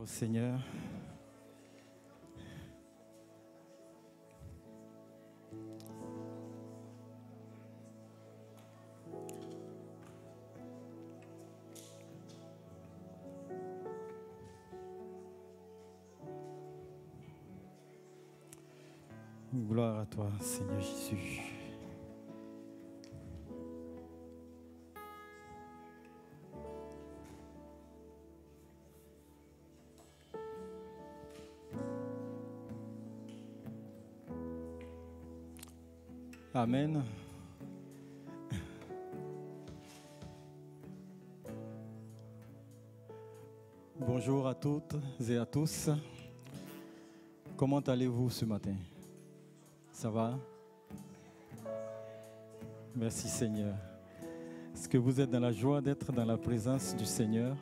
au Seigneur. Gloire à toi, Seigneur Jésus. Amen. Bonjour à toutes et à tous. Comment allez-vous ce matin? Ça va? Merci Seigneur. Est-ce que vous êtes dans la joie d'être dans la présence du Seigneur?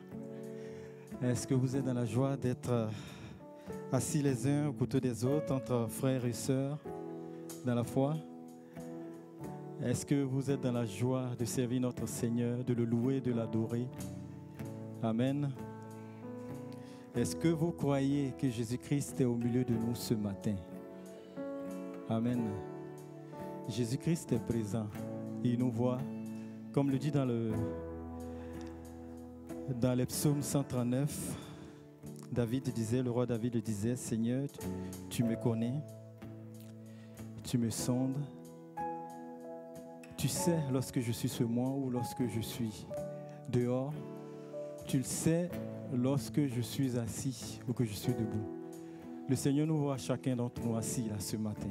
Est-ce que vous êtes dans la joie d'être assis les uns aux côtés des autres, entre frères et sœurs, dans la foi? Est-ce que vous êtes dans la joie de servir notre Seigneur, de le louer, de l'adorer? Amen. Est-ce que vous croyez que Jésus-Christ est au milieu de nous ce matin? Amen. Jésus-Christ est présent. Il nous voit. Comme le dit dans les psaumes 139, le roi David disait, Seigneur, tu me connais, tu me sondes. Tu sais lorsque je suis sur moi ou lorsque je suis dehors. Tu le sais lorsque je suis assis ou que je suis debout. Le Seigneur nous voit chacun d'entre nous assis là ce matin.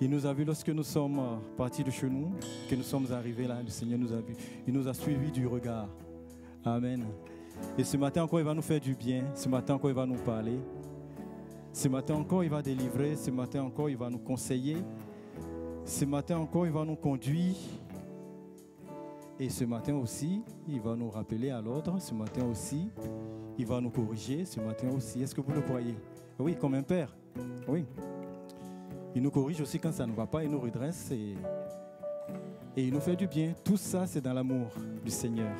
Il nous a vus lorsque nous sommes partis de chez nous, que nous sommes arrivés là. Le Seigneur nous a vus. Il nous a suivis du regard. Amen. Et ce matin encore, il va nous faire du bien. Ce matin encore, il va nous parler. Ce matin encore, il va délivrer. Ce matin encore, il va nous conseiller. Ce matin encore, il va nous conduire. Et ce matin aussi, il va nous rappeler à l'ordre. Ce matin aussi, il va nous corriger. Ce matin aussi, est-ce que vous le croyez? Oui, comme un père. Oui. Il nous corrige aussi quand ça ne va pas. Il nous redresse et il nous fait du bien. Tout ça, c'est dans l'amour du Seigneur.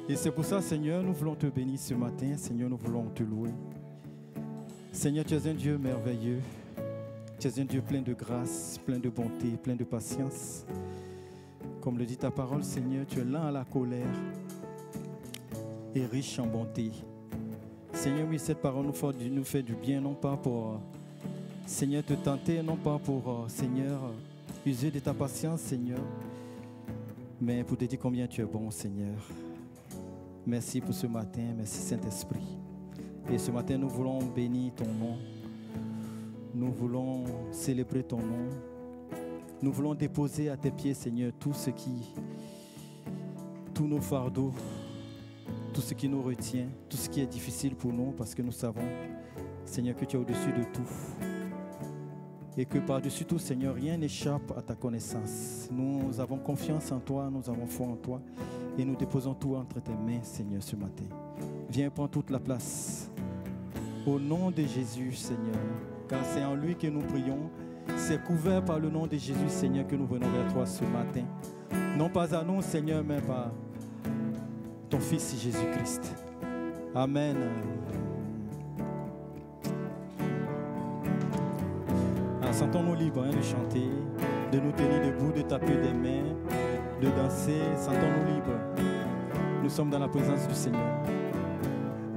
Et c'est pour ça, Seigneur, nous voulons te bénir ce matin. Seigneur, nous voulons te louer. Seigneur, tu es un Dieu merveilleux. Tu es un Dieu plein de grâce, plein de bonté, plein de patience. Comme le dit ta parole, Seigneur, tu es lent à la colère et riche en bonté. Seigneur, oui, cette parole nous fait du bien, non pas pour, Seigneur, te tenter, non pas pour, Seigneur, user de ta patience, Seigneur, mais pour te dire combien tu es bon, Seigneur. Merci pour ce matin, merci Saint-Esprit. Et ce matin, nous voulons bénir ton nom. Nous voulons célébrer ton nom. Nous voulons déposer à tes pieds, Seigneur, tous nos fardeaux, tout ce qui nous retient, tout ce qui est difficile pour nous, parce que nous savons, Seigneur, que tu es au-dessus de tout. Et que par-dessus tout, Seigneur, rien n'échappe à ta connaissance. Nous avons confiance en toi, nous avons foi en toi, et nous déposons tout entre tes mains, Seigneur, ce matin. Viens prendre toute la place. Au nom de Jésus, Seigneur, car c'est en lui que nous prions. C'est couvert par le nom de Jésus, Seigneur, que nous venons vers toi ce matin. Non pas à nous, Seigneur, mais par ton Fils Jésus-Christ. Amen. Alors, sentons-nous libres de chanter, de nous tenir debout, de taper des mains, de danser. Sentons-nous libres. Nous sommes dans la présence du Seigneur.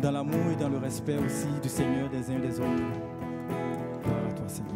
Dans l'amour et dans le respect aussi du Seigneur des uns et des autres. Gloire à toi, Seigneur.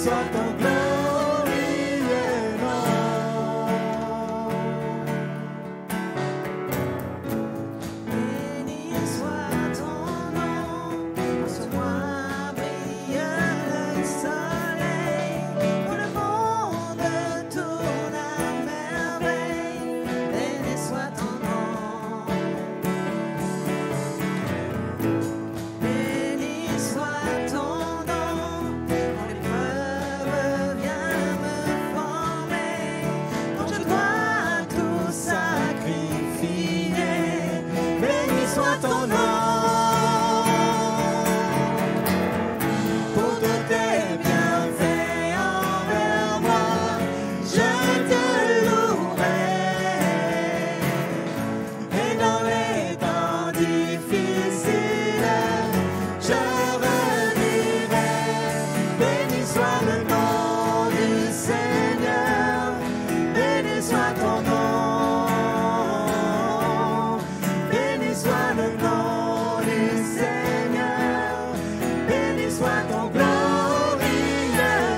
soit ton glorieux nom. Béni soit ton nom, sur moi brille le soleil, où le monde tourne à merveille. Béni soit ton nom. Béni soit ton nom, quand l'épreuve vient me former, quand je dois tout sacrifier. Béni soit ton nom. Pour tous tes bienfaits envers moi, je te louerai. Et dans les temps difficiles, je redirai. Béni soit le nom du Seigneur, béni soit ton nom. Béni soit le nom du Seigneur, béni soit ton glorieux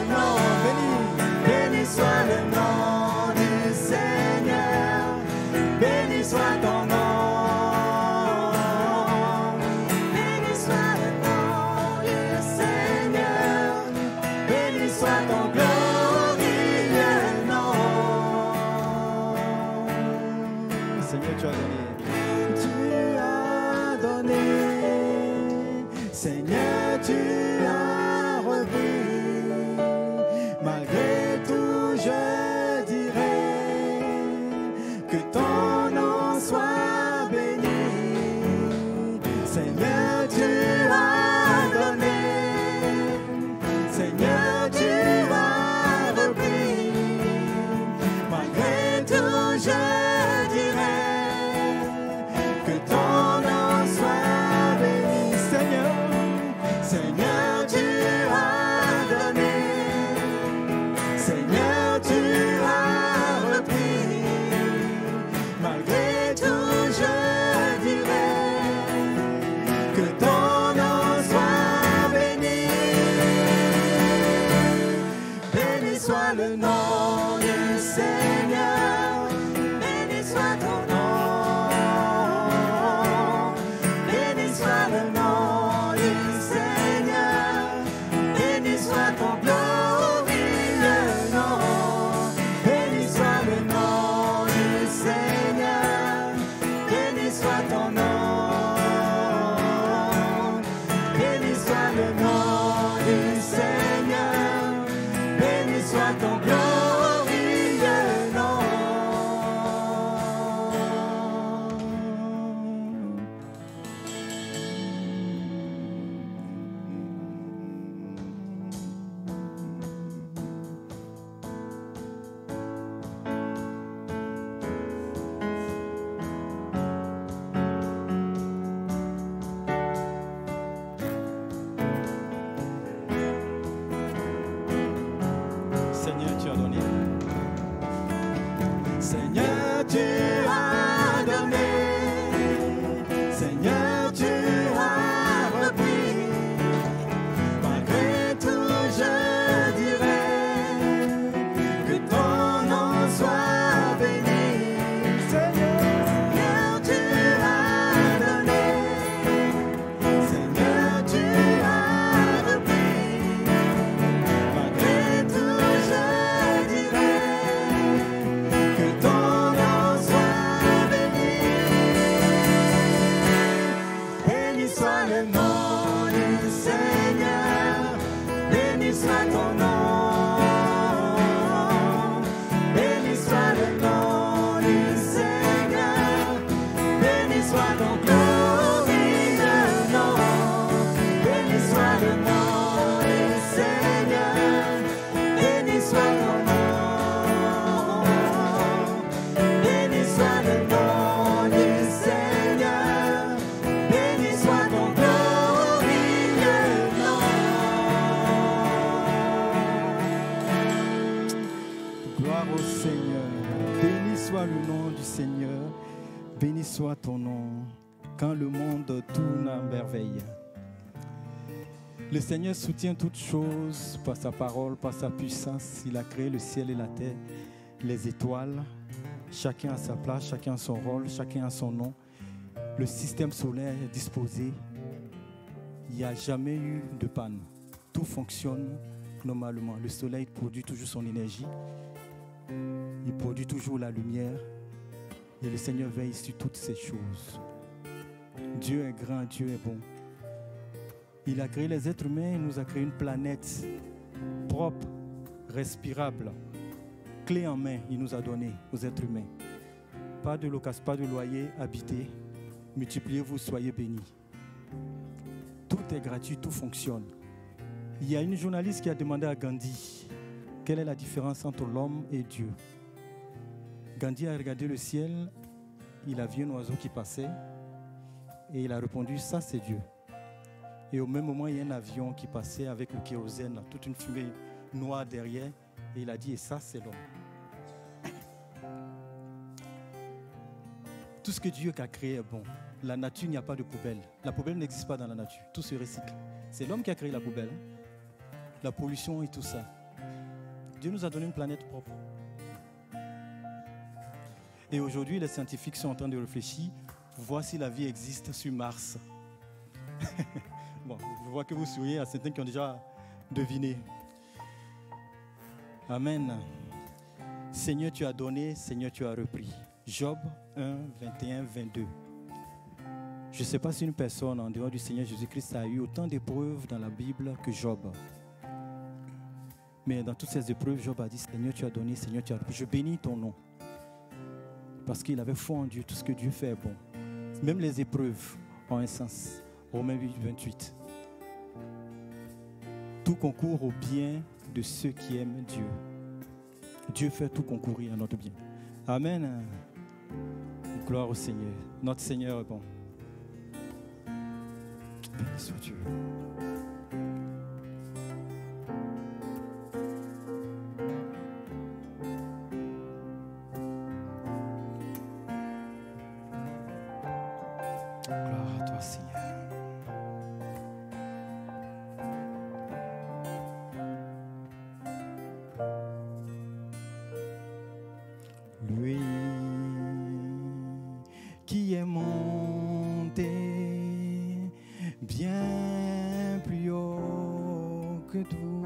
nom. Béni soit le nom du Seigneur, béni soit ton nom. Béni soit le nom du Seigneur, béni soit ton glorieux nom. Seigneur, tu as donné. Tu as donné, Seigneur, tu as repris. Malgré tout, je dirai que ton nom soit béni. Seigneur, tu as donné, Seigneur, tu as repris. Malgré tout, je dirai que ton nom soit béni. Seigneur, Seigneur, tu as donné, Seigneur, tu as repris. Malgré tout, je dirai que ton nom soit béni. Béni soit le nom du Seigneur, béni soit ton nom. Béni soit le nom du Seigneur, béni soit ton glorieux nom. Béni soit le nom du Seigneur, béni soit ton nom. Béni soit le nom du Seigneur, béni soit ton glorieux nom. Seigneur, tu as donné. Seigneur, tu as donné, Seigneur, tu as repris. Malgré tout, je dirai que ton nom soit béni. Seigneur, tu as donné, Seigneur, tu as repris. Malgré tout, je dirai que ton nom soit béni. Béni soit le nom du Seigneur, béni soit ton nom. Béni soit le nom du Seigneur, béni soit ton glorieux nom. Béni soit le nom du Seigneur, béni soit ton nom. Béni soit le nom du Seigneur, béni soit ton glorieux nom. Gloire au Seigneur. Béni soit le nom du Seigneur. Béni soit ton nom. Quand le monde tourne à merveille. Le Seigneur soutient toutes choses par sa parole, par sa puissance. Il a créé le ciel et la terre, les étoiles. Chacun a sa place, chacun a son rôle, chacun a son nom. Le système solaire est disposé. Il n'y a jamais eu de panne. Tout fonctionne normalement. Le soleil produit toujours son énergie. Il produit toujours la lumière. Et le Seigneur veille sur toutes ces choses. Dieu est grand, Dieu est bon. Il a créé les êtres humains, il nous a créé une planète propre, respirable, clé en main, il nous a donné aux êtres humains. Pas de location, pas de loyer, habitez, multipliez-vous, soyez bénis. Tout est gratuit, tout fonctionne. Il y a une journaliste qui a demandé à Gandhi quelle est la différence entre l'homme et Dieu. Gandhi a regardé le ciel, il a vu un oiseau qui passait et il a répondu, ça c'est Dieu. Et au même moment, il y a un avion qui passait avec le kérosène, toute une fumée noire derrière. Et il a dit, et ça, c'est l'homme. Tout ce que Dieu a créé est bon. La nature, il n'y a pas de poubelle. La poubelle n'existe pas dans la nature. Tout se recycle. C'est l'homme qui a créé la poubelle. La pollution et tout ça. Dieu nous a donné une planète propre. Et aujourd'hui, les scientifiques sont en train de réfléchir pour voir si la vie existe sur Mars. Bon, je vois que vous souriez à certains qui ont déjà deviné. Amen. Seigneur, tu as donné, Seigneur, tu as repris. Job 1, 21, 22. Je ne sais pas si une personne en dehors du Seigneur Jésus-Christ a eu autant d'épreuves dans la Bible que Job. Mais dans toutes ces épreuves, Job a dit, Seigneur, tu as donné, Seigneur, tu as repris. Je bénis ton nom. Parce qu'il avait foi en Dieu, tout ce que Dieu fait est bon. Même les épreuves ont un sens. Romains 8, 28. Tout concourt au bien de ceux qui aiment Dieu. Dieu fait tout concourir à notre bien. Amen. Gloire au Seigneur. Notre Seigneur est bon. Béni soit Dieu. Gloire à toi, Seigneur. Lui qui est monté bien plus haut que tout,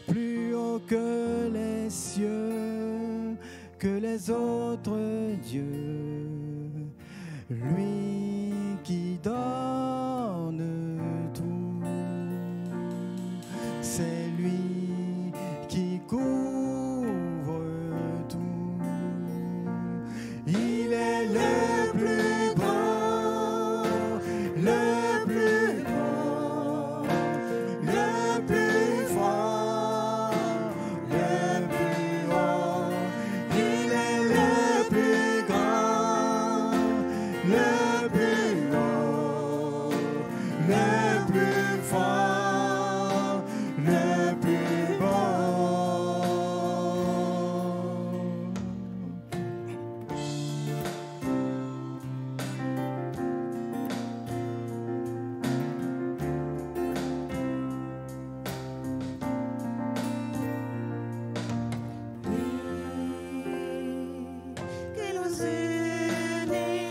plus haut que les cieux, que les autres dieux, lui qui donne tout, c'est lui qui couvre tout. Il est le plus grand, le plus grand, le plus fort, le plus haut. Il est le plus grand, le plus haut, le plus fort, le plus beau. Qui nous unit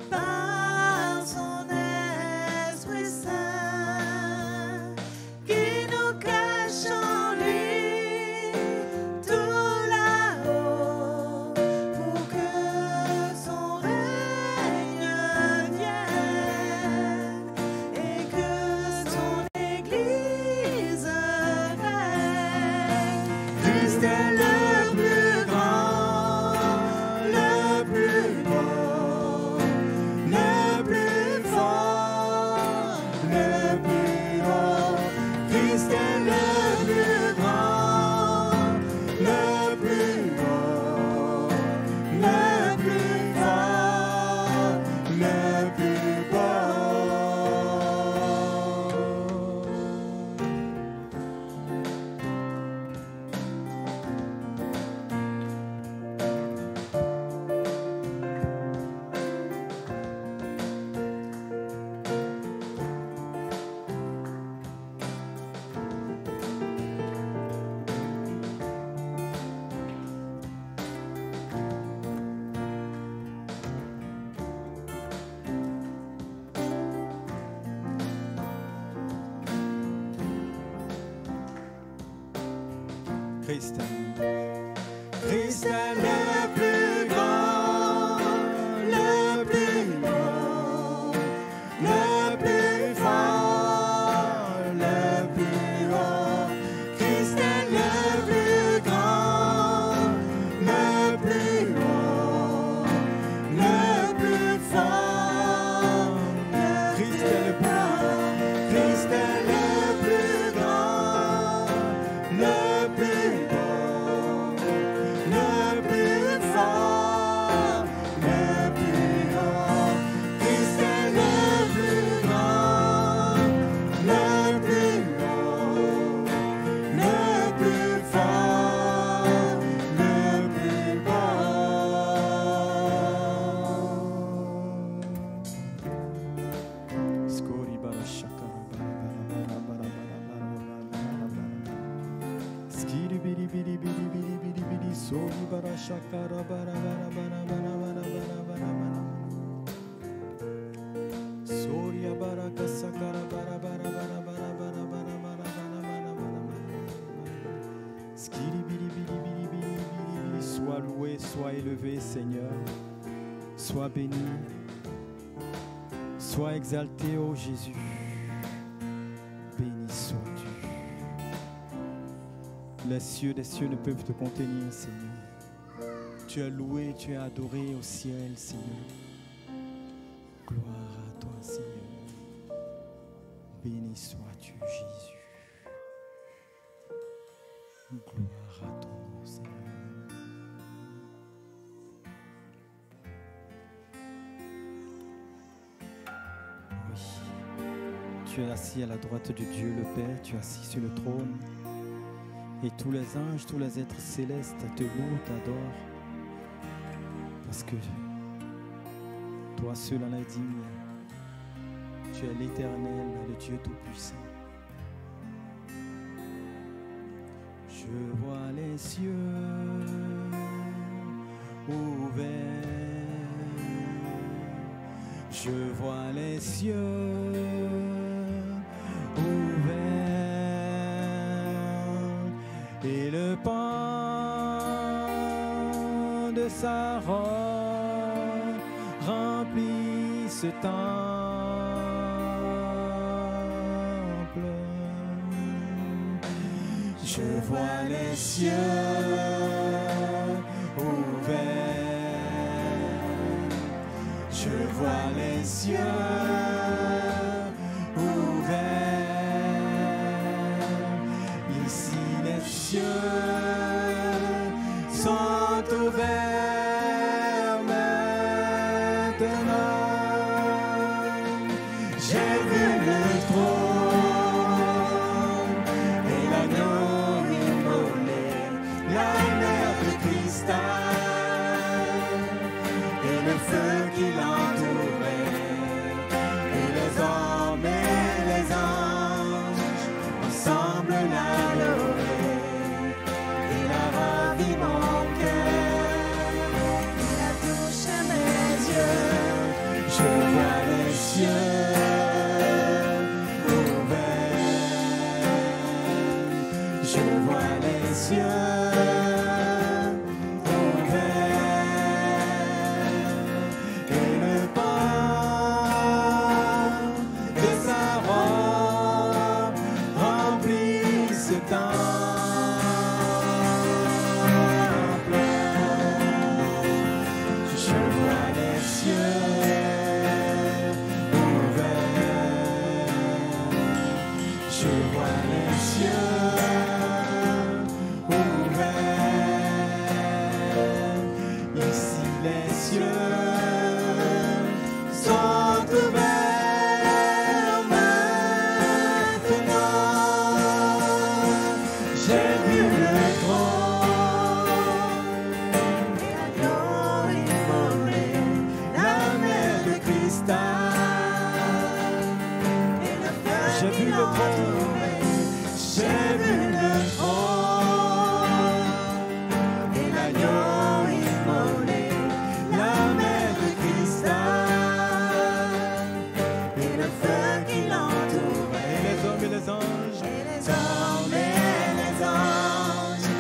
par son esprit. Christ est Christ est le plus grand, le plus beau, le plus fort, le plus haut. Christ est le plus grand, le plus haut, le plus fort. Christ est le plus Christ est le plus grand, le plus beau, le plus fort, le plus haut. Christ est le plus grand, le plus beau, le plus fort, le plus beau. Skori bara shakara bara bara bara bara bara. Skiri biri biri biri biri biri biri sori bara shakara bara bara bara bara bara bara bara bara. Sori bara kasakara bara bara bara bara bara bara bara bara bara bara. Skiri biri biri biri biri biri biri. Sois loué, sois élevé, Seigneur. Sois béni. Sois exalté, ô Jésus. Béni sois-tu. Les cieux des cieux ne peuvent te contenir, Seigneur. Tu es loué, tu es adoré au ciel, Seigneur. Gloire à toi, Seigneur. Béni sois-tu, Jésus. Gloire à ton nom, Seigneur. Oui, tu es assis à la droite de Dieu le Père, tu es assis sur le trône. Et tous les anges, tous les êtres célestes te louent, t'adorent. Parce que toi seul en es digne. Tu es l'Éternel, le Dieu Tout-Puissant. Je vois les cieux ouverts. Je vois les cieux ouverts. Et le pan de sa robe remplit ce temple. Je vois les cieux ouverts. Je vois les cieux ouverts. Ici les cieux sont ouverts maintenant. J'ai vu le trône et l'agneau immolé, la mer de cristal et le feu qui l'entourait, et les hommes et les anges ensemble l'adoraient. Il a ravi mon cœur, il a touché mes yeux. Je vois les cieux ouverts. Je vois les cieux ouverts. Et le pan de sa robe remplit ce temple. Je vois les cieux ouverts. Je vois les cieux ouverts. Ici les cieux sont ouverts maintenant. J'ai vu le trône et l'agneau immolé, la mer de cristal et le feu J'ai qui vu le trône. l'entourait. J'ai vu le trône et l'agneau immolé, la mer de cristal et le feu qui l'entourait. Et les hommes et les anges Et les hommes et les anges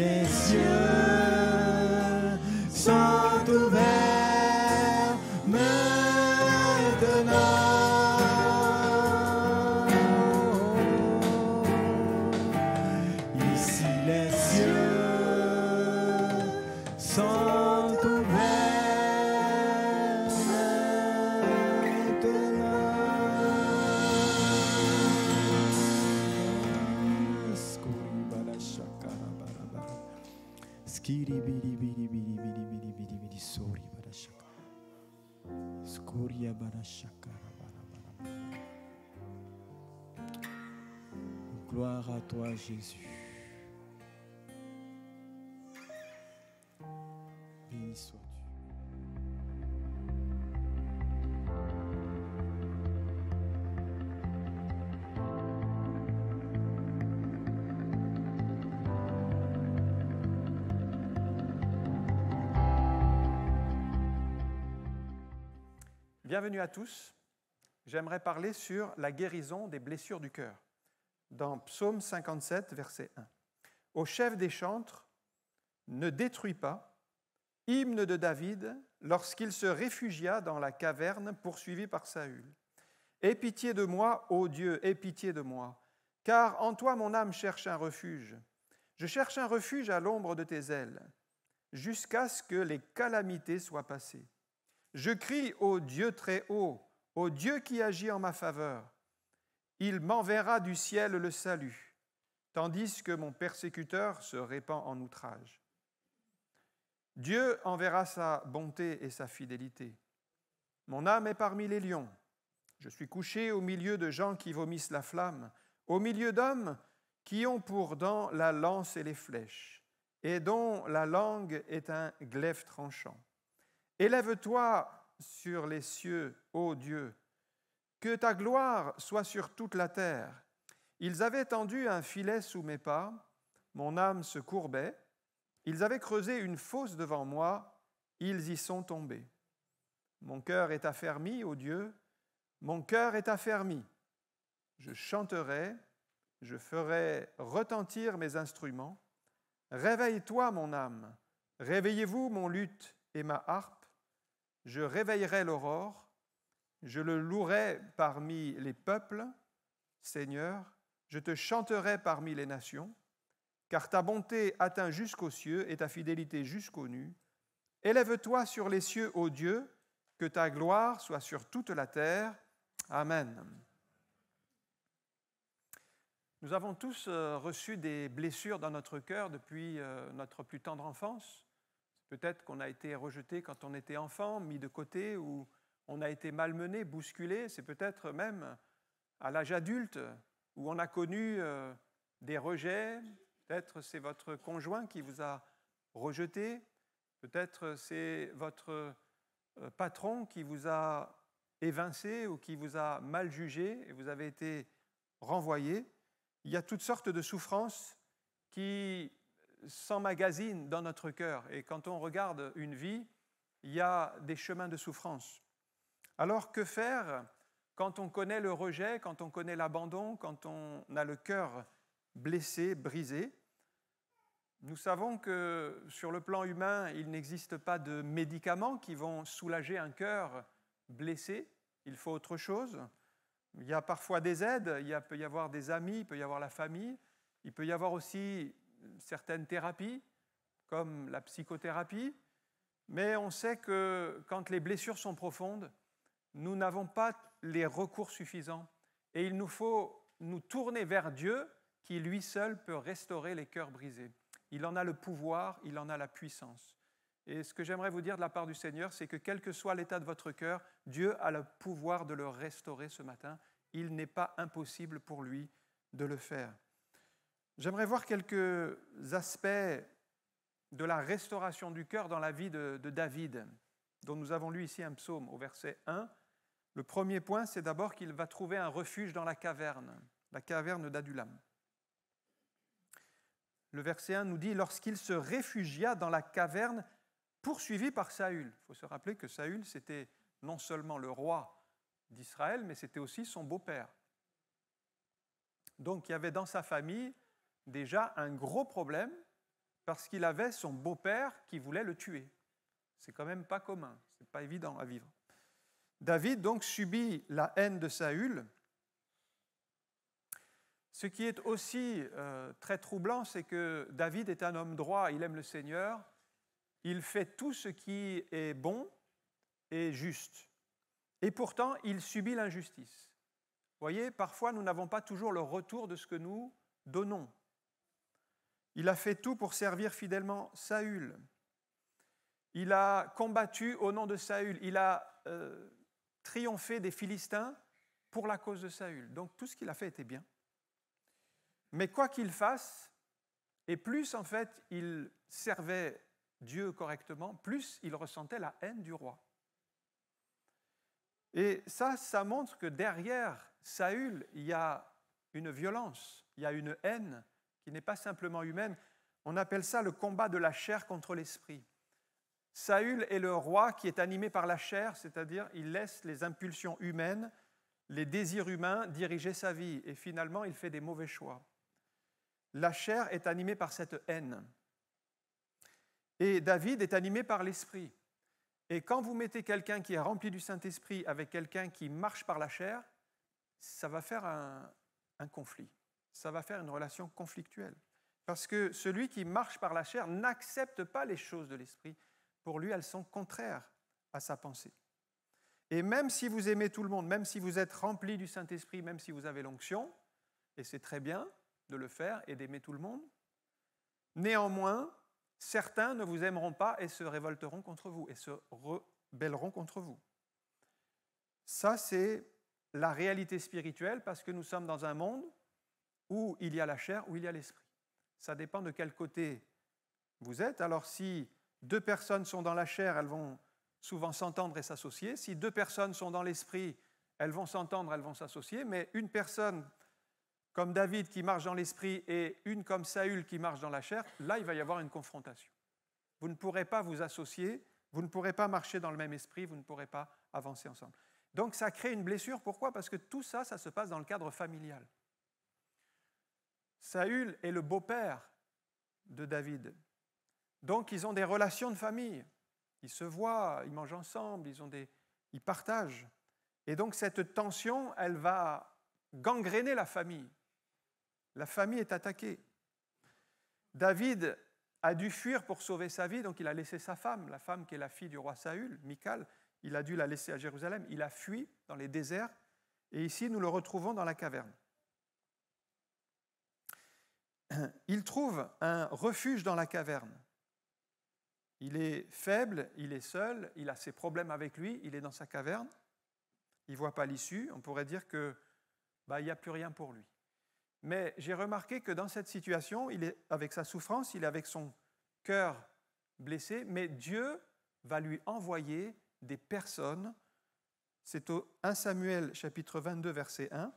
les cieux sont ouverts maintenant. Ici les cieux sont ouverts maintenant. Skiri biri biri biri biri biri biri biri sori barashaka. Skoria barashaka bara. Gloire à toi Jésus. Béni sois-tu. Bienvenue à tous. J'aimerais parler sur la guérison des blessures du cœur. Dans Psaume 57, verset 1. Au chef des chantres, ne détruis pas, hymne de David, lorsqu'il se réfugia dans la caverne poursuivi par Saül. Aie pitié de moi, ô Dieu, aie pitié de moi, car en toi mon âme cherche un refuge. Je cherche un refuge à l'ombre de tes ailes, jusqu'à ce que les calamités soient passées. Je crie au Dieu très haut, au Dieu qui agit en ma faveur. Il m'enverra du ciel le salut, tandis que mon persécuteur se répand en outrage. Dieu enverra sa bonté et sa fidélité. Mon âme est parmi les lions. Je suis couché au milieu de gens qui vomissent la flamme, au milieu d'hommes qui ont pour dents la lance et les flèches, et dont la langue est un glaive tranchant. Élève-toi sur les cieux, ô Dieu, que ta gloire soit sur toute la terre. Ils avaient tendu un filet sous mes pas, mon âme se courbait. Ils avaient creusé une fosse devant moi, ils y sont tombés. Mon cœur est affermi, ô Dieu, mon cœur est affermi. Je chanterai, je ferai retentir mes instruments. Réveille-toi, mon âme, réveillez-vous, mon luth et ma harpe. Je réveillerai l'aurore, je le louerai parmi les peuples. Seigneur, je te chanterai parmi les nations, car ta bonté atteint jusqu'aux cieux et ta fidélité jusqu'aux nues. Élève-toi sur les cieux, ô Dieu, que ta gloire soit sur toute la terre. Amen. Nous avons tous reçu des blessures dans notre cœur depuis notre plus tendre enfance. Peut-être qu'on a été rejeté quand on était enfant, mis de côté, ou on a été malmené, bousculé. C'est peut-être même à l'âge adulte où on a connu des rejets. Peut-être c'est votre conjoint qui vous a rejeté. Peut-être c'est votre patron qui vous a évincé ou qui vous a mal jugé et vous avez été renvoyé. Il y a toutes sortes de souffrances qui s'emmagasinent dans notre cœur. Et quand on regarde une vie, il y a des chemins de souffrance. Alors que faire quand on connaît le rejet, quand on connaît l'abandon, quand on a le cœur blessé, brisé? Nous savons que sur le plan humain, il n'existe pas de médicaments qui vont soulager un cœur blessé. Il faut autre chose. Il y a parfois des aides, peut y avoir des amis, il peut y avoir la famille, il peut y avoir aussi certaines thérapies, comme la psychothérapie, mais on sait que quand les blessures sont profondes, nous n'avons pas les recours suffisants et il nous faut nous tourner vers Dieu qui lui seul peut restaurer les cœurs brisés. Il en a le pouvoir, il en a la puissance. Et ce que j'aimerais vous dire de la part du Seigneur, c'est que quel que soit l'état de votre cœur, Dieu a le pouvoir de le restaurer ce matin. Il n'est pas impossible pour lui de le faire. J'aimerais voir quelques aspects de la restauration du cœur dans la vie de David, dont nous avons lu ici un psaume au verset 1. Le premier point, c'est d'abord qu'il va trouver un refuge dans la caverne d'Adullam. Le verset 1 nous dit « Lorsqu'il se réfugia dans la caverne, poursuivi par Saül ». Il faut se rappeler que Saül, c'était non seulement le roi d'Israël, mais c'était aussi son beau-père. Donc il y avait dans sa famille déjà un gros problème parce qu'il avait son beau-père qui voulait le tuer. C'est quand même pas commun, c'est pas évident à vivre. David donc subit la haine de Saül. Ce qui est aussi très troublant, c'est que David est un homme droit, il aime le Seigneur, il fait tout ce qui est bon et juste. Et pourtant, il subit l'injustice. Vous voyez, parfois, nous n'avons pas toujours le retour de ce que nous donnons. Il a fait tout pour servir fidèlement Saül. Il a combattu au nom de Saül. Il a triomphé des Philistins pour la cause de Saül. Donc, tout ce qu'il a fait était bien. Mais quoi qu'il fasse, et plus en fait il servait Dieu correctement, plus il ressentait la haine du roi. Et ça montre que derrière Saül, il y a une violence, il y a une haine qui n'est pas simplement humaine. On appelle ça le combat de la chair contre l'esprit. Saül est le roi qui est animé par la chair, c'est-à-dire il laisse les impulsions humaines, les désirs humains diriger sa vie, et finalement il fait des mauvais choix. La chair est animée par cette haine. Et David est animé par l'esprit. Et quand vous mettez quelqu'un qui est rempli du Saint-Esprit avec quelqu'un qui marche par la chair, ça va faire un conflit. Ça va faire une relation conflictuelle. Parce que celui qui marche par la chair n'accepte pas les choses de l'esprit. Pour lui, elles sont contraires à sa pensée. Et même si vous aimez tout le monde, même si vous êtes rempli du Saint-Esprit, même si vous avez l'onction, et c'est très bien de le faire et d'aimer tout le monde, néanmoins, certains ne vous aimeront pas et se révolteront contre vous et se rebelleront contre vous. Ça, c'est la réalité spirituelle parce que nous sommes dans un monde où il y a la chair, où il y a l'esprit. Ça dépend de quel côté vous êtes. Alors, si deux personnes sont dans la chair, elles vont souvent s'entendre et s'associer. Si deux personnes sont dans l'esprit, elles vont s'entendre, elles vont s'associer. Mais une personne comme David qui marche dans l'esprit et une comme Saül qui marche dans la chair, là, il va y avoir une confrontation. Vous ne pourrez pas vous associer, vous ne pourrez pas marcher dans le même esprit, vous ne pourrez pas avancer ensemble. Donc, ça crée une blessure. Pourquoi ? Parce que tout ça, ça se passe dans le cadre familial. Saül est le beau-père de David. Donc, ils ont des relations de famille. Ils se voient, ils mangent ensemble, ils partagent. Et donc, cette tension, elle va gangréner la famille. La famille est attaquée. David a dû fuir pour sauver sa vie, donc il a laissé sa femme, la femme qui est la fille du roi Saül, Michal, il a dû la laisser à Jérusalem. Il a fui dans les déserts, et ici nous le retrouvons dans la caverne. Il trouve un refuge dans la caverne. Il est faible, il est seul, il a ses problèmes avec lui, il est dans sa caverne, il ne voit pas l'issue, on pourrait dire qu'il n'y a plus rien pour lui. Mais j'ai remarqué que dans cette situation, il est avec sa souffrance, il est avec son cœur blessé, mais Dieu va lui envoyer des personnes. C'est au 1 Samuel chapitre 22, verset 1.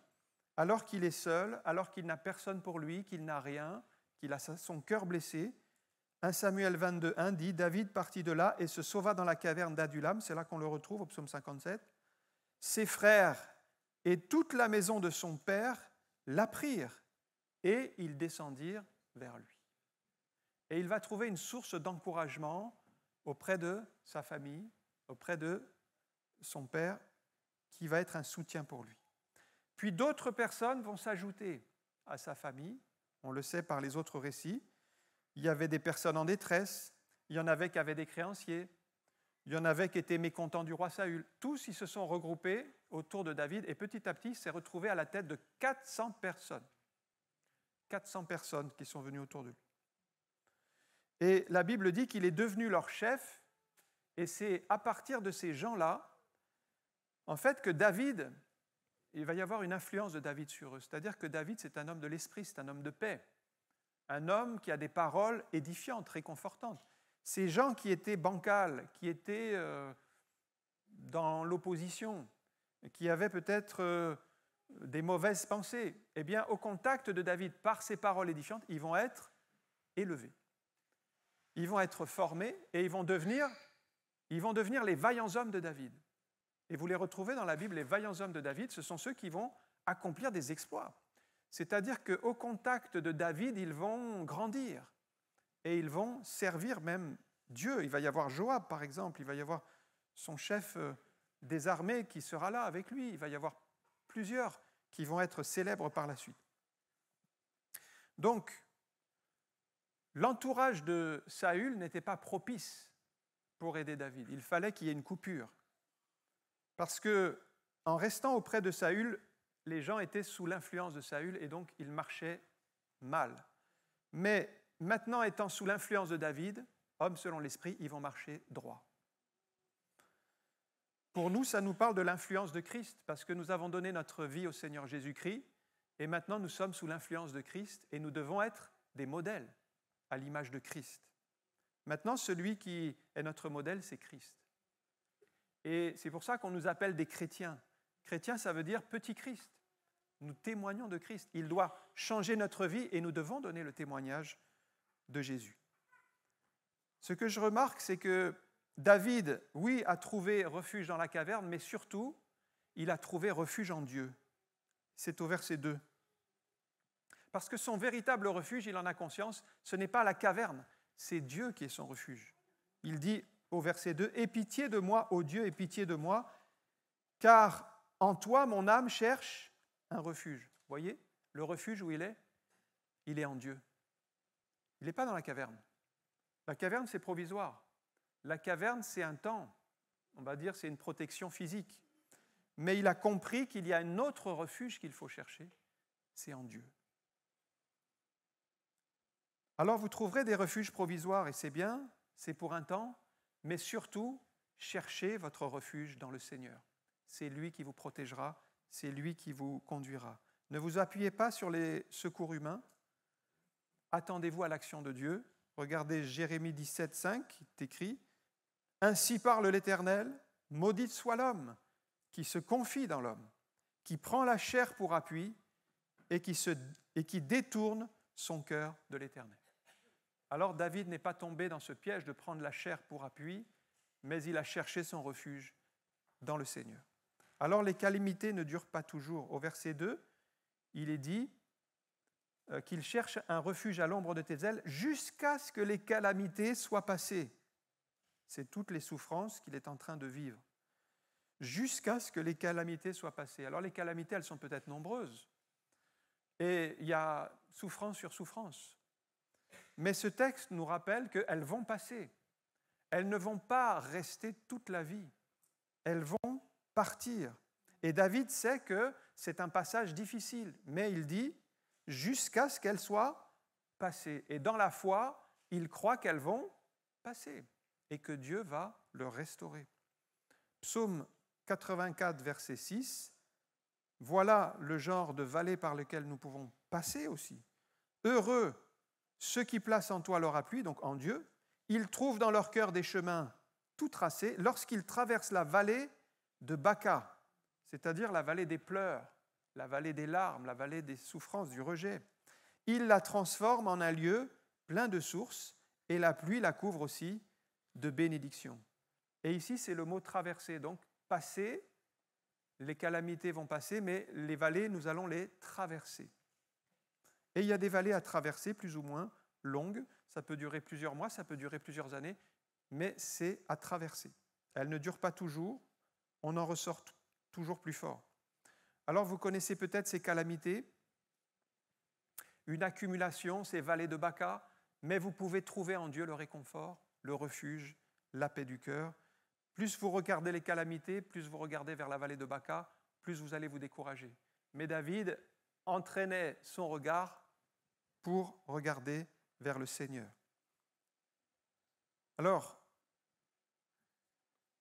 Alors qu'il est seul, alors qu'il n'a personne pour lui, qu'il n'a rien, qu'il a son cœur blessé, 1 Samuel 22, 1 dit « David partit de là et se sauva dans la caverne d'Adullam », c'est là qu'on le retrouve au psaume 57. Ses frères et toute la maison de son père l'apprirent et ils descendirent vers lui. Et il va trouver une source d'encouragement auprès de sa famille, auprès de son père, qui va être un soutien pour lui. Puis d'autres personnes vont s'ajouter à sa famille, on le sait par les autres récits. Il y avait des personnes en détresse, il y en avait qui avaient des créanciers, il y en avait qui étaient mécontents du roi Saül. Tous, ils se sont regroupés autour de David et petit à petit, il s'est retrouvé à la tête de 400 personnes. 400 personnes qui sont venues autour de lui. Et la Bible dit qu'il est devenu leur chef et c'est à partir de ces gens-là, en fait, que David, il va y avoir une influence de David sur eux. C'est-à-dire que David, c'est un homme de l'esprit, c'est un homme de paix. Un homme qui a des paroles édifiantes, réconfortantes. Ces gens qui étaient bancals, qui étaient dans l'opposition, qui avaient peut-être des mauvaises pensées, eh bien, au contact de David, par ces paroles édifiantes, ils vont être élevés. Ils vont être formés et ils vont devenir les vaillants hommes de David. Et vous les retrouvez dans la Bible, les vaillants hommes de David, ce sont ceux qui vont accomplir des exploits. C'est-à-dire qu'au contact de David, ils vont grandir. et ils vont servir même Dieu. Il va y avoir Joab, par exemple, il va y avoir son chef des armées qui sera là avec lui, il va y avoir plusieurs qui vont être célèbres par la suite. Donc, l'entourage de Saül n'était pas propice pour aider David. Il fallait qu'il y ait une coupure. Parce que, en restant auprès de Saül, les gens étaient sous l'influence de Saül et donc ils marchaient mal. Mais maintenant, étant sous l'influence de David, hommes selon l'esprit, ils vont marcher droit. Pour nous, ça nous parle de l'influence de Christ, parce que nous avons donné notre vie au Seigneur Jésus-Christ, et maintenant nous sommes sous l'influence de Christ, et nous devons être des modèles à l'image de Christ. Maintenant, celui qui est notre modèle, c'est Christ. Et c'est pour ça qu'on nous appelle des chrétiens. Chrétien, ça veut dire petit Christ. Nous témoignons de Christ. Il doit changer notre vie, et nous devons donner le témoignage de Jésus. Ce que je remarque, c'est que David, oui, a trouvé refuge dans la caverne, mais surtout, il a trouvé refuge en Dieu. C'est au verset 2. Parce que son véritable refuge, il en a conscience, ce n'est pas la caverne, c'est Dieu qui est son refuge. Il dit au verset 2, « Aie pitié de moi, ô Dieu, aie pitié de moi, car en toi, mon âme cherche un refuge. » Vous voyez, le refuge où il est en Dieu. Il n'est pas dans la caverne. La caverne, c'est provisoire. La caverne, c'est un temps. On va dire c'est une protection physique. Mais il a compris qu'il y a un autre refuge qu'il faut chercher, c'est en Dieu. Alors vous trouverez des refuges provisoires, et c'est bien, c'est pour un temps, mais surtout, cherchez votre refuge dans le Seigneur. C'est lui qui vous protégera, c'est lui qui vous conduira. Ne vous appuyez pas sur les secours humains, attendez-vous à l'action de Dieu. Regardez Jérémie 17, 5, qui est écrit « Ainsi parle l'Éternel, maudit soit l'homme qui se confie dans l'homme, qui prend la chair pour appui et qui détourne son cœur de l'Éternel. » Alors David n'est pas tombé dans ce piège de prendre la chair pour appui, mais il a cherché son refuge dans le Seigneur. Alors les calamités ne durent pas toujours. Au verset 2, il est dit qu'il cherche un refuge à l'ombre de tes ailes jusqu'à ce que les calamités soient passées. C'est toutes les souffrances qu'il est en train de vivre. Jusqu'à ce que les calamités soient passées. Alors les calamités, elles sont peut-être nombreuses. Et il y a souffrance sur souffrance. Mais ce texte nous rappelle qu'elles vont passer. Elles ne vont pas rester toute la vie. Elles vont partir. Et David sait que c'est un passage difficile, mais il dit jusqu'à ce qu'elles soient passées. Et dans la foi, il croit qu'elles vont passer et que Dieu va le restaurer. Psaume 84, verset 6, « Voilà le genre de vallée par lequel nous pouvons passer aussi. Heureux ceux qui placent en toi leur appui, donc en Dieu, ils trouvent dans leur cœur des chemins tout tracés lorsqu'ils traversent la vallée de Baca, c'est-à-dire la vallée des pleurs, la vallée des larmes, la vallée des souffrances, du rejet. Ils la transforment en un lieu plein de sources et la pluie la couvre aussi de bénédictions. » Et ici, c'est le mot « traverser ». Donc, passer, les calamités vont passer, mais les vallées, nous allons les traverser. Et il y a des vallées à traverser, plus ou moins longues. Ça peut durer plusieurs mois, ça peut durer plusieurs années, mais c'est à traverser. Elles ne durent pas toujours, on en ressort toujours plus fort. Alors, vous connaissez peut-être ces calamités, une accumulation, ces vallées de Baca, mais vous pouvez trouver en Dieu le réconfort, le refuge, la paix du cœur. Plus vous regardez les calamités, plus vous regardez vers la vallée de Baca, plus vous allez vous décourager. Mais David entraînait son regard pour regarder vers le Seigneur. Alors,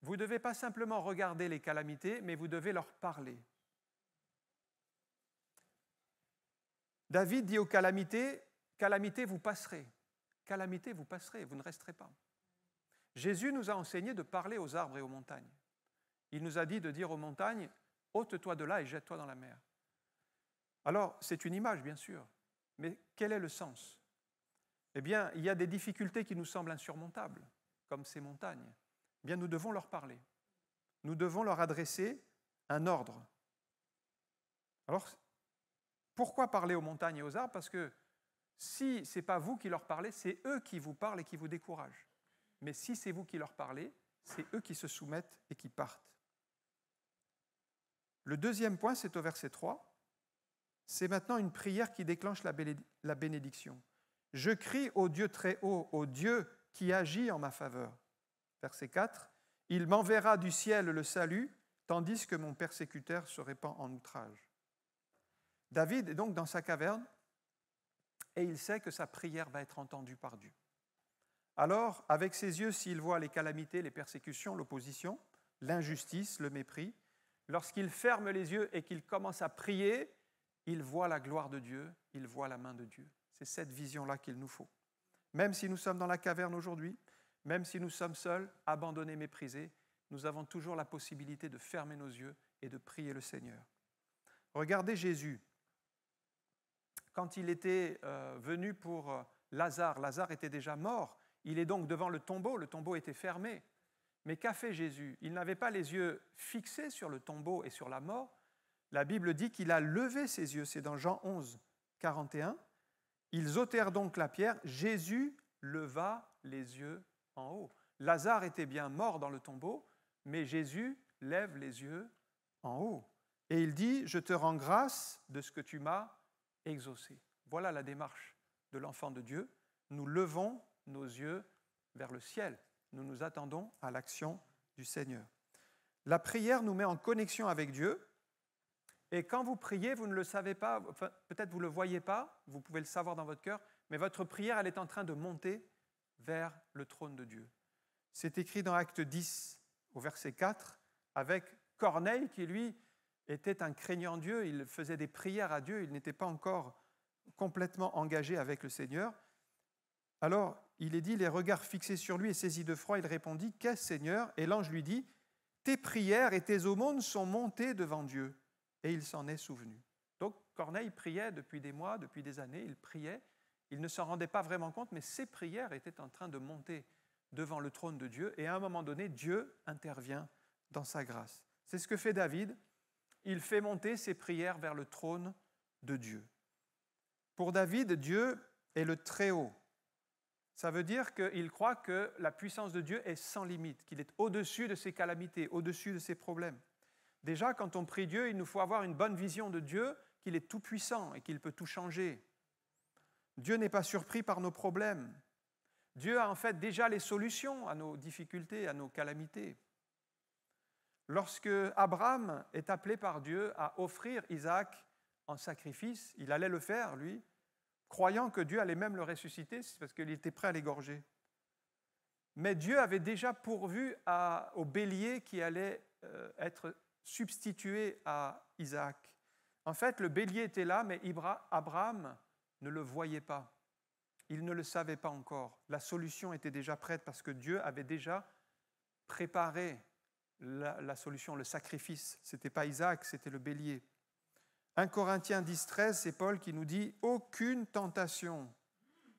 vous ne devez pas simplement regarder les calamités, mais vous devez leur parler. David dit aux calamités, « Calamité, vous passerez. Calamité, vous passerez, vous ne resterez pas. » Jésus nous a enseigné de parler aux arbres et aux montagnes. Il nous a dit de dire aux montagnes, « Ôte-toi de là et jette-toi dans la mer. » Alors, c'est une image, bien sûr, mais quel est le sens ? Eh bien, il y a des difficultés qui nous semblent insurmontables, comme ces montagnes. Eh bien, nous devons leur parler. Nous devons leur adresser un ordre. Alors, pourquoi parler aux montagnes et aux arbres ? Parce que Si ce n'est pas vous qui leur parlez, c'est eux qui vous parlent et qui vous découragent. Mais si c'est vous qui leur parlez, c'est eux qui se soumettent et qui partent. Le deuxième point, c'est au verset 3. C'est maintenant une prière qui déclenche la bénédiction. Je crie au Dieu très haut, au Dieu qui agit en ma faveur. Verset 4. Il m'enverra du ciel le salut, tandis que mon persécuteur se répand en outrage. David est donc dans sa caverne et il sait que sa prière va être entendue par Dieu. Alors, avec ses yeux, s'il voit les calamités, les persécutions, l'opposition, l'injustice, le mépris, lorsqu'il ferme les yeux et qu'il commence à prier, il voit la gloire de Dieu, il voit la main de Dieu. C'est cette vision-là qu'il nous faut. Même si nous sommes dans la caverne aujourd'hui, même si nous sommes seuls, abandonnés, méprisés, nous avons toujours la possibilité de fermer nos yeux et de prier le Seigneur. Regardez Jésus. Quand il était venu pour Lazare, Lazare était déjà mort. Il est donc devant le tombeau était fermé. Mais qu'a fait Jésus? Il n'avait pas les yeux fixés sur le tombeau et sur la mort. La Bible dit qu'il a levé ses yeux, c'est dans Jean 11, 41. Ils ôtèrent donc la pierre, Jésus leva les yeux en haut. Lazare était bien mort dans le tombeau, mais Jésus lève les yeux en haut. Et il dit, je te rends grâce de ce que tu m'as exaucé. Voilà la démarche de l'enfant de Dieu. Nous levons nos yeux vers le ciel. Nous nous attendons à l'action du Seigneur. La prière nous met en connexion avec Dieu. Et quand vous priez, vous ne le savez pas, enfin, peut-être vous ne le voyez pas, vous pouvez le savoir dans votre cœur, mais votre prière, elle est en train de monter vers le trône de Dieu. C'est écrit dans Acte 10, au verset 4, avec Corneille qui, lui, était un craignant Dieu, il faisait des prières à Dieu, il n'était pas encore complètement engagé avec le Seigneur. Alors, il est dit, les regards fixés sur lui et saisi de froid, il répondit, « Qu'est-ce, Seigneur ?» Et l'ange lui dit, « Tes prières et tes aumônes sont montées devant Dieu. » Et il s'en est souvenu. Donc, Corneille priait depuis des mois, depuis des années, il priait. Il ne s'en rendait pas vraiment compte, mais ses prières étaient en train de monter devant le trône de Dieu. Et à un moment donné, Dieu intervient dans sa grâce. C'est ce que fait David. Il fait monter ses prières vers le trône de Dieu. Pour David, Dieu est le Très-Haut. Ça veut dire qu'il croit que la puissance de Dieu est sans limite, qu'il est au-dessus de ses calamités, au-dessus de ses problèmes. Déjà, quand on prie Dieu, il nous faut avoir une bonne vision de Dieu, qu'il est tout-puissant et qu'il peut tout changer. Dieu n'est pas surpris par nos problèmes. Dieu a en fait déjà les solutions à nos difficultés, à nos calamités. Lorsque Abraham est appelé par Dieu à offrir Isaac en sacrifice, il allait le faire, lui, croyant que Dieu allait même le ressusciter, c'est parce qu'il était prêt à l'égorger. Mais Dieu avait déjà pourvu au bélier qui allait être substitué à Isaac. En fait, le bélier était là, mais Abraham ne le voyait pas. Il ne le savait pas encore. La solution était déjà prête parce que Dieu avait déjà préparé la solution, le sacrifice. Ce n'était pas Isaac, c'était le bélier. 1 Corinthiens 10, 13, c'est Paul qui nous dit « Aucune tentation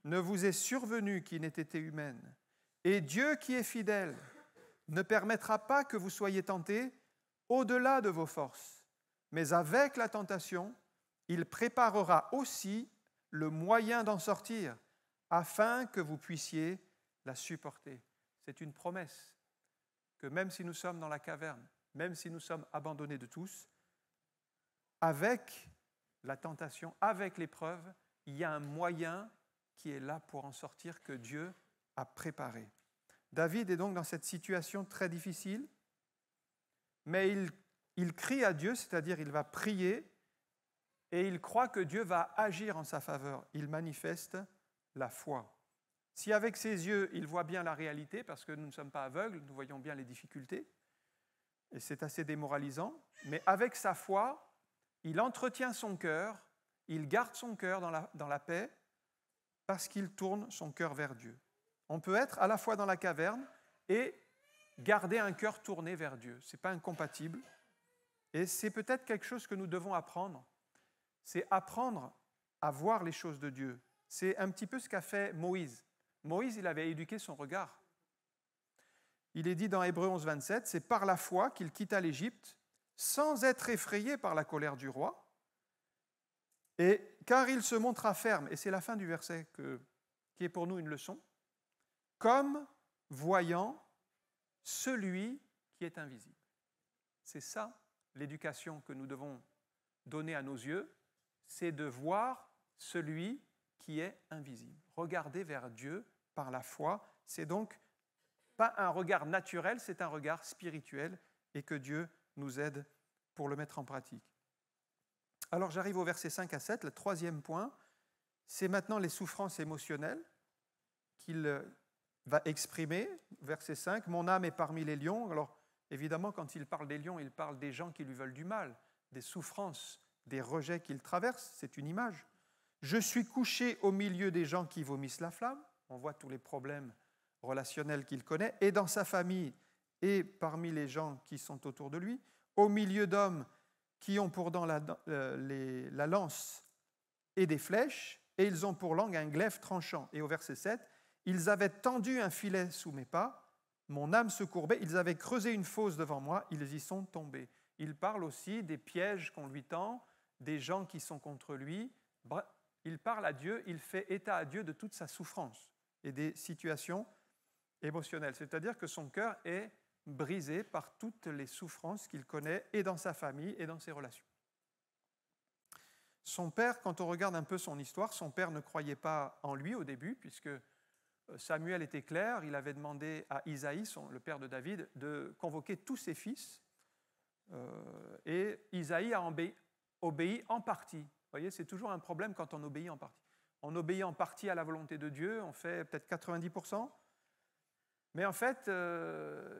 ne vous est survenue qui n'ait été humaine. Et Dieu qui est fidèle ne permettra pas que vous soyez tentés au-delà de vos forces. Mais avec la tentation, il préparera aussi le moyen d'en sortir, afin que vous puissiez la supporter. » C'est une promesse que même si nous sommes dans la caverne, même si nous sommes abandonnés de tous, avec la tentation, avec l'épreuve, il y a un moyen qui est là pour en sortir que Dieu a préparé. David est donc dans cette situation très difficile, mais il crie à Dieu, c'est-à-dire il va prier, et il croit que Dieu va agir en sa faveur. Il manifeste la foi. Si avec ses yeux, il voit bien la réalité, parce que nous ne sommes pas aveugles, nous voyons bien les difficultés, et c'est assez démoralisant, mais avec sa foi, il entretient son cœur, il garde son cœur dans la paix, parce qu'il tourne son cœur vers Dieu. On peut être à la fois dans la caverne et garder un cœur tourné vers Dieu. Ce n'est pas incompatible. Et c'est peut-être quelque chose que nous devons apprendre. C'est apprendre à voir les choses de Dieu. C'est un petit peu ce qu'a fait Moïse. Moïse, il avait éduqué son regard. Il est dit dans Hébreux 11, 27, c'est par la foi qu'il quitta l'Égypte, sans être effrayé par la colère du roi, et car il se montra ferme, et c'est la fin du verset qui est pour nous une leçon, comme voyant celui qui est invisible. C'est ça l'éducation que nous devons donner à nos yeux, c'est de voir celui qui est invisible. Regarder vers Dieu par la foi, c'est donc pas un regard naturel, c'est un regard spirituel et que Dieu nous aide pour le mettre en pratique. Alors j'arrive au verset 5 à 7, le troisième point, c'est maintenant les souffrances émotionnelles qu'il va exprimer. Verset 5, « Mon âme est parmi les lions ». Alors évidemment, quand il parle des lions, il parle des gens qui lui veulent du mal, des souffrances, des rejets qu'il traverse, c'est une image. « Je suis couché au milieu des gens qui vomissent la flamme ». On voit tous les problèmes relationnels qu'il connaît, et dans sa famille et parmi les gens qui sont autour de lui, au milieu d'hommes qui ont pour dents la lance et des flèches, et ils ont pour langue un glaive tranchant. Et au verset 7, « Ils avaient tendu un filet sous mes pas, mon âme se courbait, ils avaient creusé une fosse devant moi, ils y sont tombés. » Il parle aussi des pièges qu'on lui tend, des gens qui sont contre lui. Il parle à Dieu, il fait état à Dieu de toute sa souffrance et des situations émotionnelles. C'est-à-dire que son cœur est brisé par toutes les souffrances qu'il connaît, et dans sa famille et dans ses relations. Son père, quand on regarde un peu son histoire, son père ne croyait pas en lui au début, puisque Samuel était clair, il avait demandé à Isaïe, le père de David, de convoquer tous ses fils, et Isaïe a obéi en partie. Vous voyez, c'est toujours un problème quand on obéit en partie. On obéit en partie à la volonté de Dieu, on fait peut-être 90%, mais en fait,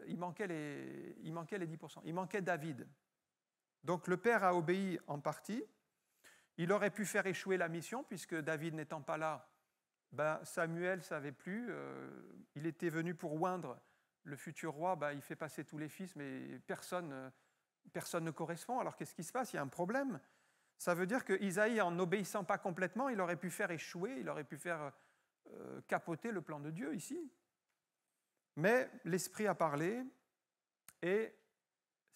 il manquait les 10%. Il manquait David. Donc le père a obéi en partie. Il aurait pu faire échouer la mission, puisque David n'étant pas là, Samuel ne savait plus. Il était venu pour oindre le futur roi. Il fait passer tous les fils, mais personne ne correspond. Alors qu'est-ce qui se passe? Il y a un problème. Ça veut dire que Isaïe, en n'obéissant pas complètement, il aurait pu faire échouer, il aurait pu faire capoter le plan de Dieu ici. Mais l'Esprit a parlé et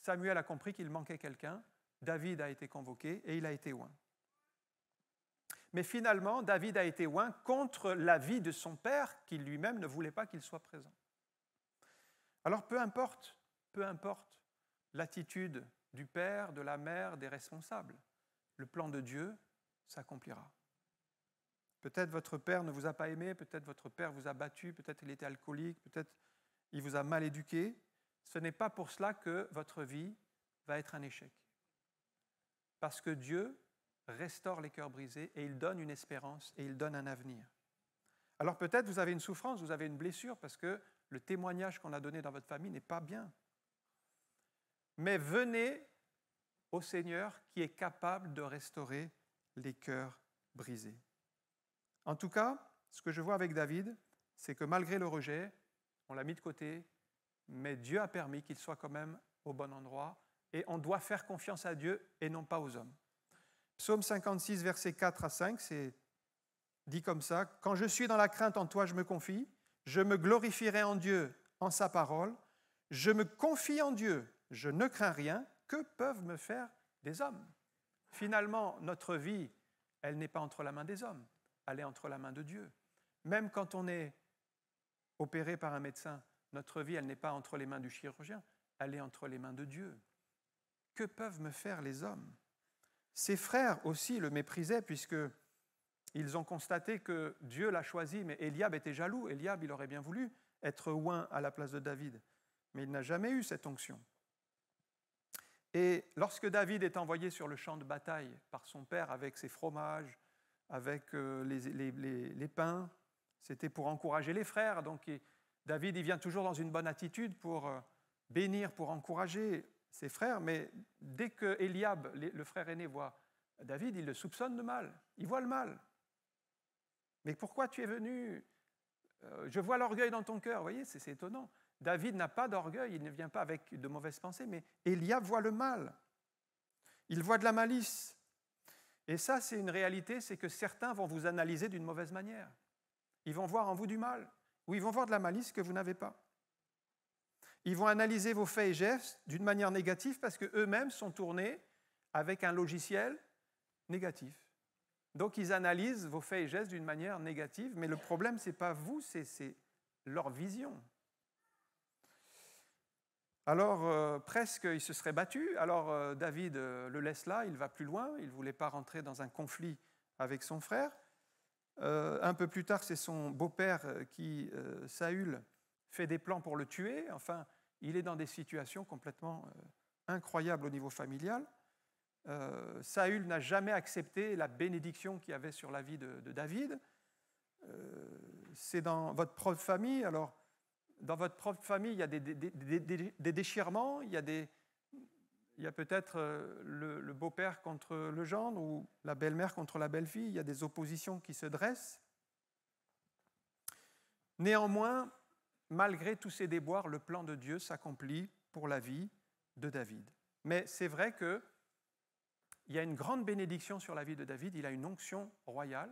Samuel a compris qu'il manquait quelqu'un. David a été convoqué et il a été oint. Mais finalement, David a été oint contre l'avis de son père, qui lui-même ne voulait pas qu'il soit présent. Alors peu importe l'attitude du père, de la mère, des responsables, le plan de Dieu s'accomplira. Peut-être votre père ne vous a pas aimé, peut-être votre père vous a battu, peut-être il était alcoolique, peut-être il vous a mal éduqué. Ce n'est pas pour cela que votre vie va être un échec. Parce que Dieu restaure les cœurs brisés et il donne une espérance et il donne un avenir. Alors peut-être vous avez une souffrance, vous avez une blessure parce que le témoignage qu'on a donné dans votre famille n'est pas bien. Mais venez au Seigneur qui est capable de restaurer les cœurs brisés. En tout cas, ce que je vois avec David, c'est que malgré le rejet, on l'a mis de côté, mais Dieu a permis qu'il soit quand même au bon endroit et on doit faire confiance à Dieu et non pas aux hommes. Psaume 56, versets 4 à 5, c'est dit comme ça, « Quand je suis dans la crainte, en toi je me confie, je me glorifierai en Dieu, en sa parole, je me confie en Dieu, je ne crains rien, que peuvent me faire des hommes ?» Finalement, notre vie, elle n'est pas entre la main des hommes, elle est entre la main de Dieu. Même quand on est opéré par un médecin, notre vie, elle n'est pas entre les mains du chirurgien, elle est entre les mains de Dieu. Que peuvent me faire les hommes? Ses frères aussi le méprisaient puisqu'ils ont constaté que Dieu l'a choisi, mais Eliab était jaloux. Eliab, il aurait bien voulu être oint à la place de David, mais il n'a jamais eu cette onction. Et lorsque David est envoyé sur le champ de bataille par son père avec ses fromages, avec les pains, c'était pour encourager les frères. Donc David, il vient toujours dans une bonne attitude pour bénir, pour encourager ses frères, mais dès que Eliab, le frère aîné, voit David, il le soupçonne de mal, il voit le mal. Mais pourquoi tu es venu? Je vois l'orgueil dans ton cœur. Vous voyez, c'est étonnant. David n'a pas d'orgueil, il ne vient pas avec de mauvaises pensées, mais Eliab voit le mal. Il voit de la malice. Et ça, c'est une réalité, c'est que certains vont vous analyser d'une mauvaise manière. Ils vont voir en vous du mal, ou ils vont voir de la malice que vous n'avez pas. Ils vont analyser vos faits et gestes d'une manière négative parce qu'eux-mêmes sont tournés avec un logiciel négatif. Donc ils analysent vos faits et gestes d'une manière négative, mais le problème, ce n'est pas vous, c'est leur vision. Alors, presque, il se serait battu. Alors, David le laisse là, il va plus loin. Il ne voulait pas rentrer dans un conflit avec son frère. Un peu plus tard, c'est son beau-père qui, Saül, fait des plans pour le tuer. Enfin, il est dans des situations complètement incroyables au niveau familial. Saül n'a jamais accepté la bénédiction qu'il y avait sur la vie de David. C'est dans votre propre famille. Alors, dans votre propre famille, il y a des déchirements, il y a peut-être le beau-père contre le gendre ou la belle-mère contre la belle-fille, il y a des oppositions qui se dressent. Néanmoins, malgré tous ces déboires, le plan de Dieu s'accomplit pour la vie de David. Mais c'est vrai qu'il y a une grande bénédiction sur la vie de David, il a une onction royale,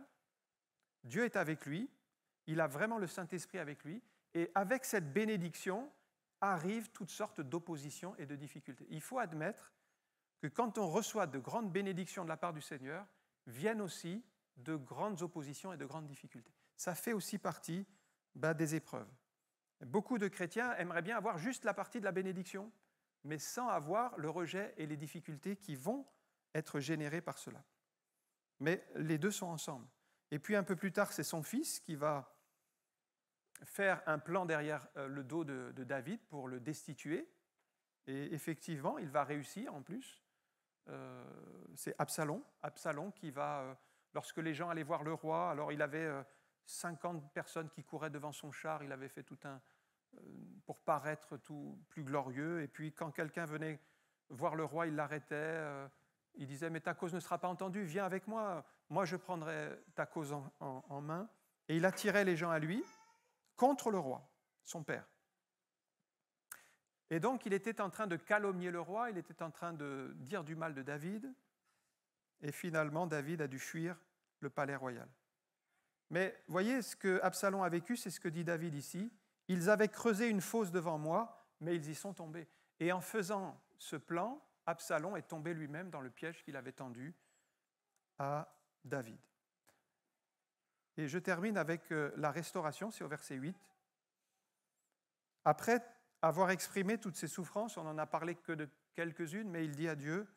Dieu est avec lui, il a vraiment le Saint-Esprit avec lui, et avec cette bénédiction arrivent toutes sortes d'oppositions et de difficultés. Il faut admettre que quand on reçoit de grandes bénédictions de la part du Seigneur, viennent aussi de grandes oppositions et de grandes difficultés. Ça fait aussi partie des épreuves. Beaucoup de chrétiens aimeraient bien avoir juste la partie de la bénédiction, mais sans avoir le rejet et les difficultés qui vont être générées par cela. Mais les deux sont ensemble. Et puis un peu plus tard, c'est son fils qui va faire un plan derrière le dos de David pour le destituer. Et effectivement, il va réussir en plus. C'est Absalom qui va, lorsque les gens allaient voir le roi, alors il avait 50 personnes qui couraient devant son char, il avait fait tout pour paraître tout plus glorieux. Et puis quand quelqu'un venait voir le roi, il l'arrêtait, il disait « Mais ta cause ne sera pas entendue, viens avec moi, moi je prendrai ta cause en main. » Et il attirait les gens à lui, contre le roi, son père. Et donc, il était en train de calomnier le roi, il était en train de dire du mal de David, et finalement, David a dû fuir le palais royal. Mais voyez, ce que Absalom a vécu, c'est ce que dit David ici. « Ils avaient creusé une fosse devant moi, mais ils y sont tombés. » Et en faisant ce plan, Absalom est tombé lui-même dans le piège qu'il avait tendu à David. Et je termine avec la restauration, c'est au verset 8. Après avoir exprimé toutes ces souffrances, on n'en a parlé que de quelques-unes, mais il dit à Dieu,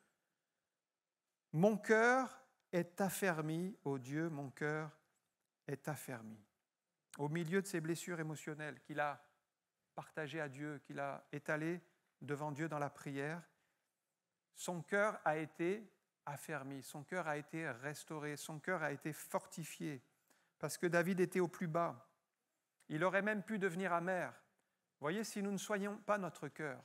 « Mon cœur est affermi, ô Dieu, mon cœur est affermi. » Au milieu de ces blessures émotionnelles qu'il a partagées à Dieu, qu'il a étalées devant Dieu dans la prière, son cœur a été affermi, son cœur a été restauré, son cœur a été fortifié. Parce que David était au plus bas. Il aurait même pu devenir amer. Vous voyez, si nous ne soignons pas notre cœur,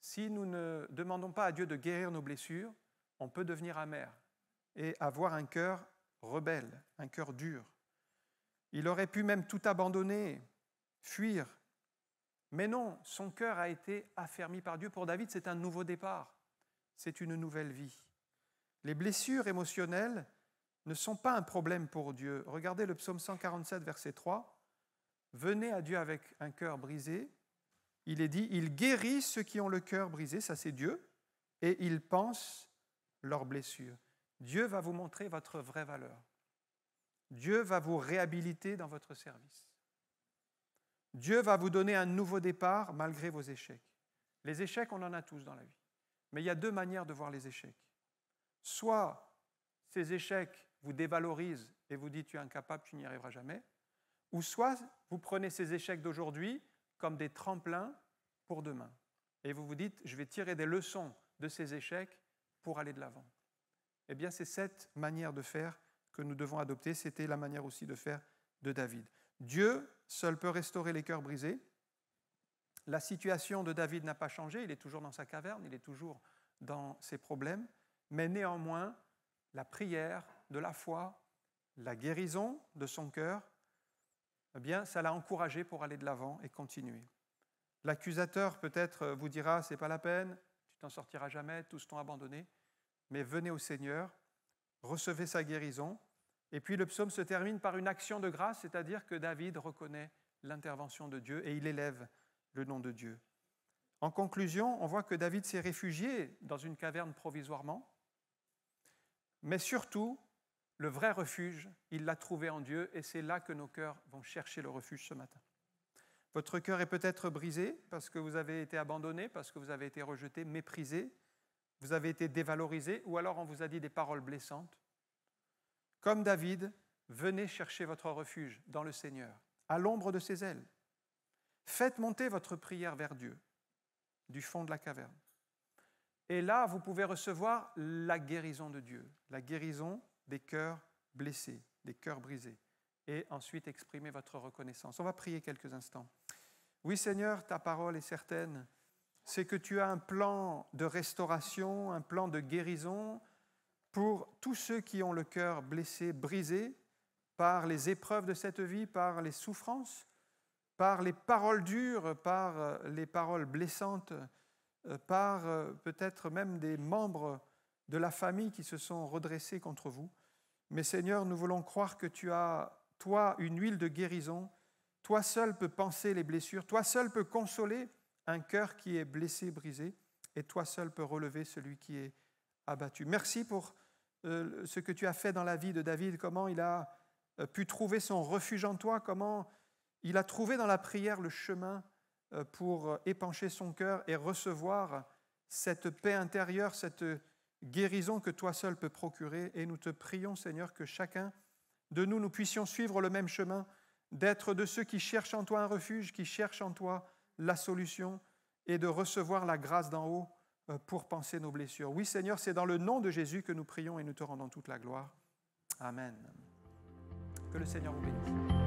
si nous ne demandons pas à Dieu de guérir nos blessures, on peut devenir amer et avoir un cœur rebelle, un cœur dur. Il aurait pu même tout abandonner, fuir. Mais non, son cœur a été affermi par Dieu. Pour David, c'est un nouveau départ. C'est une nouvelle vie. Les blessures émotionnelles ne sont pas un problème pour Dieu. Regardez le psaume 147, verset 3. « Venez à Dieu avec un cœur brisé. » Il est dit, « Il guérit ceux qui ont le cœur brisé, ça c'est Dieu, et il pense leurs blessures. » Dieu va vous montrer votre vraie valeur. Dieu va vous réhabiliter dans votre service. Dieu va vous donner un nouveau départ malgré vos échecs. Les échecs, on en a tous dans la vie. Mais il y a deux manières de voir les échecs. Soit ces échecs vous dévalorisent et vous dites « tu es incapable, tu n'y arriveras jamais », ou soit vous prenez ces échecs d'aujourd'hui comme des tremplins pour demain. Et vous vous dites « je vais tirer des leçons de ces échecs pour aller de l'avant ». Eh bien, c'est cette manière de faire que nous devons adopter. C'était la manière aussi de faire de David. Dieu seul peut restaurer les cœurs brisés. La situation de David n'a pas changé, il est toujours dans sa caverne, il est toujours dans ses problèmes, mais néanmoins, la prière, de la foi, la guérison de son cœur, eh bien, ça l'a encouragé pour aller de l'avant et continuer. L'accusateur peut-être vous dira, c'est pas la peine, tu t'en sortiras jamais, tous t'ont abandonné, mais venez au Seigneur, recevez sa guérison, et puis le psaume se termine par une action de grâce, c'est-à-dire que David reconnaît l'intervention de Dieu et il élève le nom de Dieu. En conclusion, on voit que David s'est réfugié dans une caverne provisoirement, mais surtout, le vrai refuge, il l'a trouvé en Dieu et c'est là que nos cœurs vont chercher le refuge ce matin. Votre cœur est peut-être brisé parce que vous avez été abandonné, parce que vous avez été rejeté, méprisé, vous avez été dévalorisé ou alors on vous a dit des paroles blessantes. Comme David, venez chercher votre refuge dans le Seigneur, à l'ombre de ses ailes. Faites monter votre prière vers Dieu, du fond de la caverne. Et là, vous pouvez recevoir la guérison de Dieu, la guérison des cœurs blessés, des cœurs brisés, et ensuite exprimer votre reconnaissance. On va prier quelques instants. Oui, Seigneur, ta parole est certaine, c'est que tu as un plan de restauration, un plan de guérison pour tous ceux qui ont le cœur blessé, brisé par les épreuves de cette vie, par les souffrances, par les paroles dures, par les paroles blessantes, par peut-être même des membres de la famille qui se sont redressés contre vous. Mais Seigneur, nous voulons croire que tu as, toi, une huile de guérison. Toi seul peux panser les blessures. Toi seul peux consoler un cœur qui est blessé, brisé. Et toi seul peux relever celui qui est abattu. Merci pour ce que tu as fait dans la vie de David, comment il a pu trouver son refuge en toi, comment il a trouvé dans la prière le chemin pour épancher son cœur et recevoir cette paix intérieure, cette guérison que toi seul peux procurer. Et nous te prions, Seigneur, que chacun de nous, nous puissions suivre le même chemin, d'être de ceux qui cherchent en toi un refuge, qui cherchent en toi la solution et de recevoir la grâce d'en haut pour panser nos blessures. Oui, Seigneur, c'est dans le nom de Jésus que nous prions et nous te rendons toute la gloire. Amen. Que le Seigneur vous bénisse.